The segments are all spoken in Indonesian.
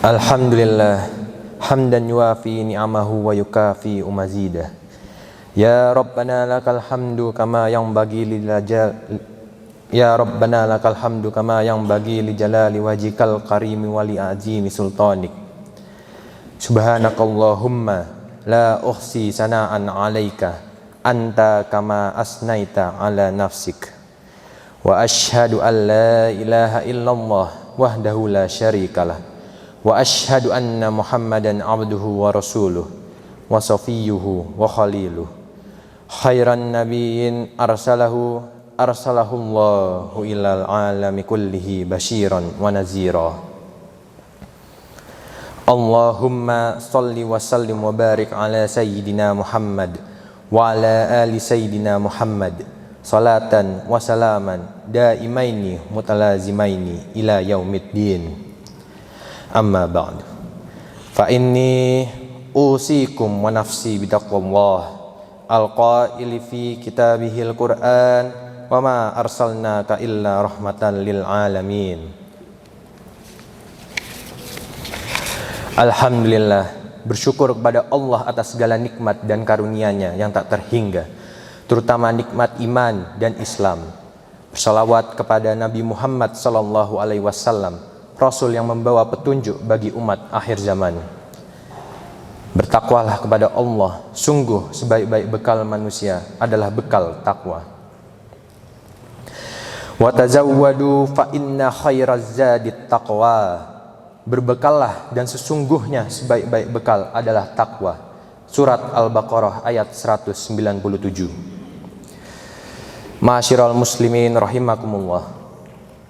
Alhamdulillah hamdan yuafi ni'amahu wa yukafi mazidah. Ya Rabbana lakal hamdu kama yanbaghi li jalali wajhikal karimi wa li azimi sultanik. Subhanakallahumma la uhsi sana'an 'alaika anta kama asnaita 'ala nafsik. Wa asyhadu an la ilaha illallah wahdahu la syarikalah. Wa asyhadu anna Muhammadan abduhu wa rasuluh wa safiyuhu wa khaliluh. Khairan nabiyyin arsalahullahu ilal alami kullihi basyiran wa nazira. Allahumma salli wa sallim wa barik ala sayyidina Muhammad wa ala ali sayyidina Muhammad salatan wa salaman daimaini mutalazimaini ila yaumiddin. Amma ba'du, fa inni usikum wa nafsi bitaqwallah al-qaili fi kitabihil Qur'an wa ma arsalnaka illa rahmatan lil alamin. Alhamdulillah, bersyukur kepada Allah atas segala nikmat dan karunia-Nya yang tak terhingga, terutama nikmat iman dan Islam. Bersalawat kepada Nabi Muhammad sallallahu alaihi wasallam, Rasul yang membawa petunjuk bagi umat akhir zaman. Bertakwalah kepada Allah, sungguh sebaik-baik bekal manusia adalah bekal takwa. Wa tazawwadu fa inna khairaz zadit taqwa. Berbekallah dan sesungguhnya sebaik-baik bekal adalah takwa. Surat Al-Baqarah ayat 197. Ma'asyiral muslimin rahimakumullah.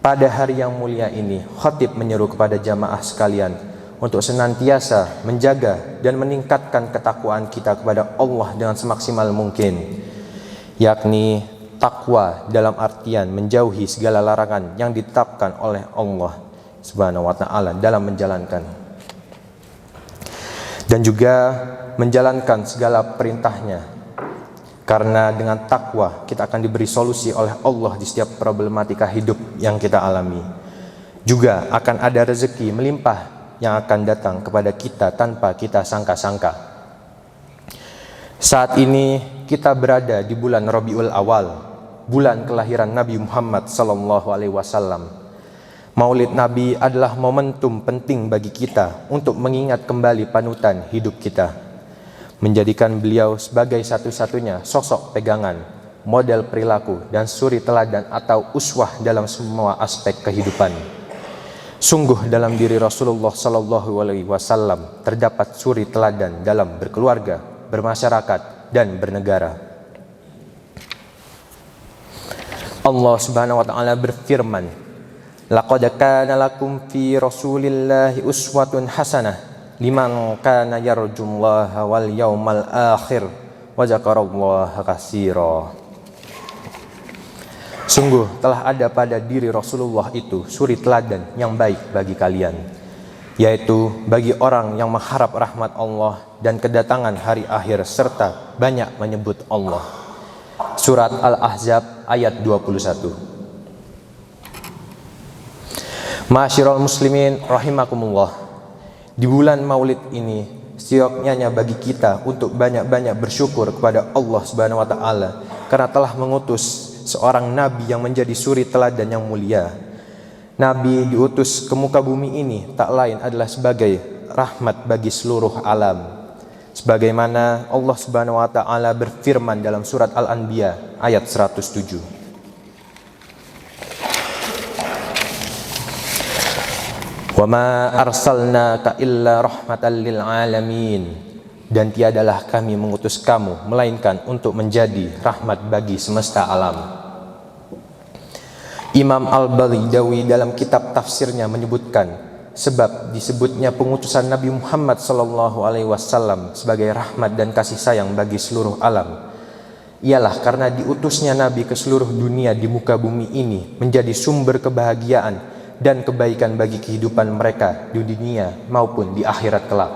Pada hari yang mulia ini, khatib menyeru kepada jamaah sekalian untuk senantiasa menjaga dan meningkatkan ketakwaan kita kepada Allah dengan semaksimal mungkin, yakni takwa dalam artian menjauhi segala larangan yang ditetapkan oleh Allah Subhanahu wa ta'ala dalam menjalankan, dan juga menjalankan segala perintahnya. Karena dengan takwa kita akan diberi solusi oleh Allah di setiap problematika hidup yang kita alami. Juga akan ada rezeki melimpah yang akan datang kepada kita tanpa kita sangka-sangka. Saat ini kita berada di bulan Rabiul Awal, bulan kelahiran Nabi Muhammad sallallahu alaihi wasallam. Maulid Nabi adalah momentum penting bagi kita untuk mengingat kembali panutan hidup kita, menjadikan beliau sebagai satu-satunya sosok pegangan, model perilaku, dan suri teladan atau uswah dalam semua aspek kehidupan. Sungguh dalam diri Rasulullah sallallahu alaihi wasallam terdapat suri teladan dalam berkeluarga, bermasyarakat, dan bernegara. Allah Subhanahu wa ta'ala berfirman, "Laqad kana lakum fi Rasulillahi uswatun hasanah liman kana yarjullaha wal yawmal akhir wa dzakarallaha katsira." Sungguh telah ada pada diri Rasulullah itu suri teladan yang baik bagi kalian, yaitu bagi orang yang mengharap rahmat Allah dan kedatangan hari akhir serta banyak menyebut Allah. Surat Al-Ahzab ayat 21. Ma'asyiral muslimin rahimakumullah. Di bulan Maulid ini, setiapnya bagi kita untuk banyak-banyak bersyukur kepada Allah Subhanahu wa ta'ala karena telah mengutus seorang nabi yang menjadi suri teladan yang mulia. Nabi diutus ke muka bumi ini tak lain adalah sebagai rahmat bagi seluruh alam. Sebagaimana Allah Subhanahu wa ta'ala berfirman dalam surat Al-Anbiya ayat 107. Wa ma arsalnaka illa rahmatan lil alamin. Dan tiadalah kami mengutus kamu melainkan untuk menjadi rahmat bagi semesta alam. Imam Al-Baghawi dalam kitab tafsirnya menyebutkan sebab disebutnya pengutusan Nabi Muhammad sallallahu alaihi wasallam sebagai rahmat dan kasih sayang bagi seluruh alam ialah karena diutusnya Nabi ke seluruh dunia di muka bumi ini menjadi sumber kebahagiaan dan kebaikan bagi kehidupan mereka di dunia maupun di akhirat kelak.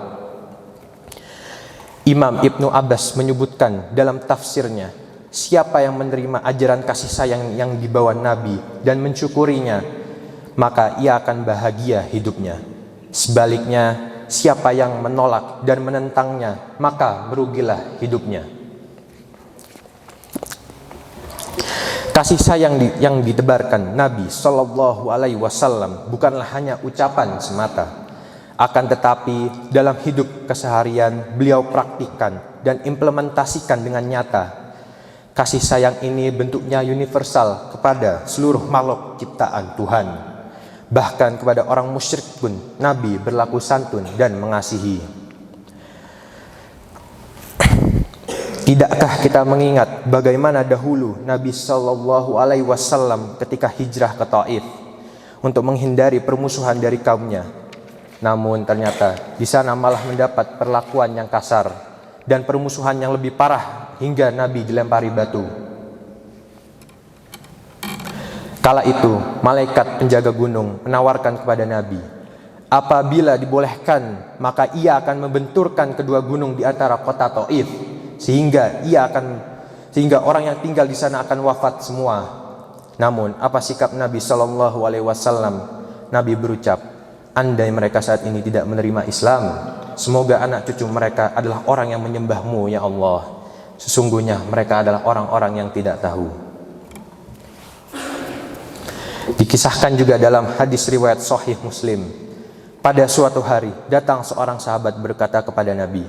Imam Ibnu Abbas menyebutkan dalam tafsirnya, siapa yang menerima ajaran kasih sayang yang dibawa Nabi dan mensyukurinya, maka ia akan bahagia hidupnya. Sebaliknya, siapa yang menolak dan menentangnya, maka merugilah hidupnya. Kasih sayang yang ditebarkan Nabi Shallallahu Alaihi Wasallam bukanlah hanya ucapan semata, akan tetapi dalam hidup keseharian beliau praktikkan dan implementasikan dengan nyata. Kasih sayang ini bentuknya universal kepada seluruh makhluk ciptaan Tuhan. Bahkan kepada orang musyrik pun Nabi berlaku santun dan mengasihi. Tidakkah kita mengingat bagaimana dahulu Nabi Shallallahu Alaihi Wasallam ketika hijrah ke Taif untuk menghindari permusuhan dari kaumnya. Namun ternyata di sana malah mendapat perlakuan yang kasar dan permusuhan yang lebih parah hingga Nabi dilempari batu. Kala itu malaikat penjaga gunung menawarkan kepada Nabi, apabila dibolehkan maka ia akan membenturkan kedua gunung di antara kota Taif, sehingga orang yang tinggal di sana akan wafat semua. Namun apa sikap Nabi Shallallahu Alaihi Wasallam? Nabi berucap, andai mereka saat ini tidak menerima Islam, semoga anak cucu mereka adalah orang yang menyembah-Mu ya Allah. Sesungguhnya mereka adalah orang-orang yang tidak tahu. Dikisahkan juga dalam hadis riwayat Sahih Muslim, pada suatu hari datang seorang sahabat berkata kepada Nabi,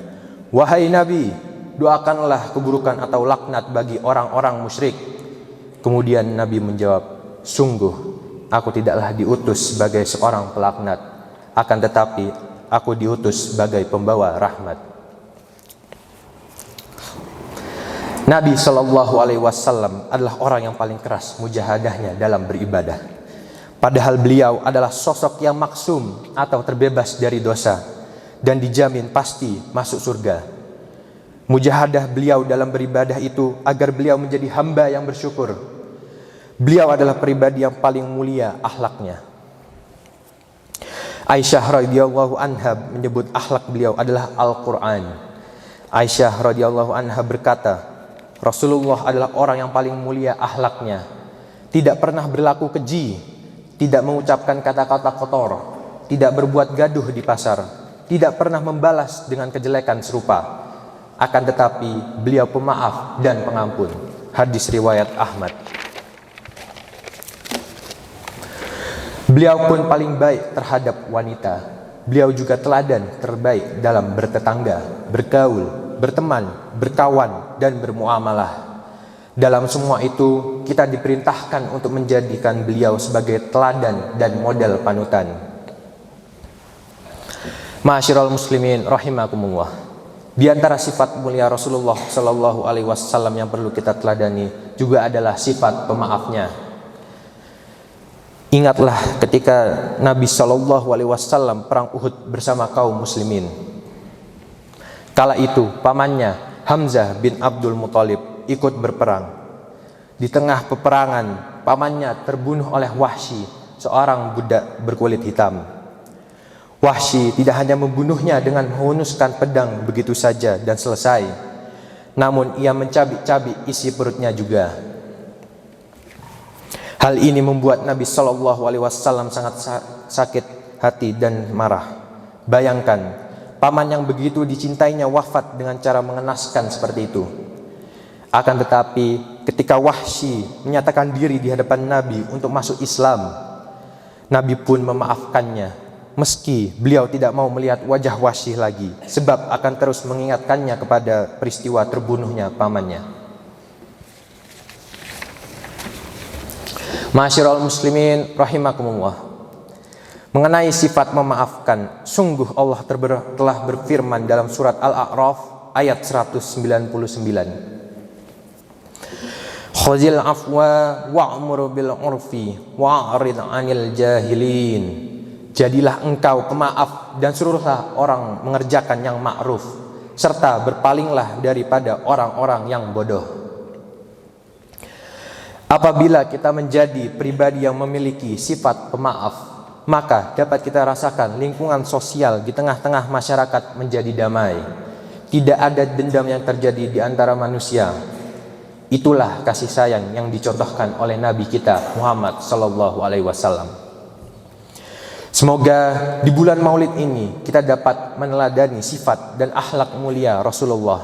wahai Nabi, doakanlah keburukan atau laknat bagi orang-orang musyrik. Kemudian Nabi menjawab, sungguh aku tidaklah diutus sebagai seorang pelaknat, akan tetapi aku diutus sebagai pembawa rahmat. Nabi Shallallahu Alaihi Wasallam adalah orang yang paling keras mujahadahnya dalam beribadah. Padahal beliau adalah sosok yang maksum atau terbebas dari dosa dan dijamin pasti masuk surga. Mujahadah beliau dalam beribadah itu agar beliau menjadi hamba yang bersyukur. Beliau adalah pribadi yang paling mulia akhlaknya. Aisyah radhiyallahu anha menyebut akhlak beliau adalah Al-Quran. Aisyah radhiyallahu anha berkata, Rasulullah adalah orang yang paling mulia akhlaknya, tidak pernah berlaku keji, tidak mengucapkan kata-kata kotor, tidak berbuat gaduh di pasar, tidak pernah membalas dengan kejelekan serupa. Akan tetapi beliau pemaaf dan pengampun. Hadis riwayat Ahmad. Beliau pun paling baik terhadap wanita. Beliau juga teladan terbaik dalam bertetangga, bergaul, berteman, berkawan, dan bermuamalah. Dalam semua itu, kita diperintahkan untuk menjadikan beliau sebagai teladan dan model panutan. Ma'asyiral muslimin rahimakumullah. Di antara sifat mulia Rasulullah Shallallahu Alaihi Wasallam yang perlu kita teladani juga adalah sifat pemaafnya. Ingatlah ketika Nabi Shallallahu Alaihi Wasallam perang Uhud bersama kaum muslimin. Kala itu pamannya Hamzah bin Abdul Muthalib ikut berperang. Di tengah peperangan, pamannya terbunuh oleh Wahsy, seorang budak berkulit hitam. Wahsy tidak hanya membunuhnya dengan menghunuskan pedang begitu saja dan selesai, namun ia mencabik-cabik isi perutnya juga. Hal ini membuat Nabi Shallallahu Alaihi Wasallam sangat sakit hati dan marah. Bayangkan, paman yang begitu dicintainya wafat dengan cara mengenaskan seperti itu. Akan tetapi ketika Wahsy menyatakan diri di hadapan Nabi untuk masuk Islam, Nabi pun memaafkannya. Meski beliau tidak mau melihat wajah Wahsy lagi, sebab akan terus mengingatkannya kepada peristiwa terbunuhnya pamannya. Ma'asyiral muslimin rahimakumullah. Mengenai sifat memaafkan, sungguh Allah telah berfirman dalam surat Al-A'raf ayat 199. Khuzil afwa wa'mur bil urfi wa'rid 'anil jahilin. Jadilah engkau pemaaf dan suruhlah orang mengerjakan yang ma'ruf, serta berpalinglah daripada orang-orang yang bodoh. Apabila kita menjadi pribadi yang memiliki sifat pemaaf, maka dapat kita rasakan lingkungan sosial di tengah-tengah masyarakat menjadi damai. Tidak ada dendam yang terjadi di antara manusia. Itulah kasih sayang yang dicontohkan oleh Nabi kita Muhammad Sallallahu Alaihi Wasallam. Semoga di bulan Maulid ini kita dapat meneladani sifat dan akhlak mulia Rasulullah,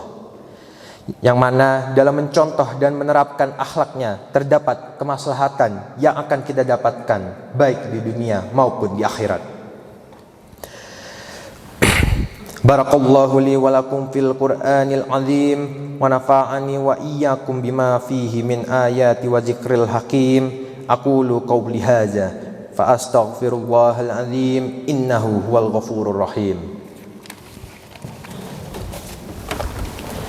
yang mana dalam mencontoh dan menerapkan akhlaknya terdapat kemaslahatan yang akan kita dapatkan baik di dunia maupun di akhirat. Barakallahu li wa lakum fil Qur'anil azim wa nafa'ani wa iyyakum bima fihi min ayati wa zikril hakim. Aqulu qawli hadza fa astaghfirullahal azim innahu huwal ghafurur rahim.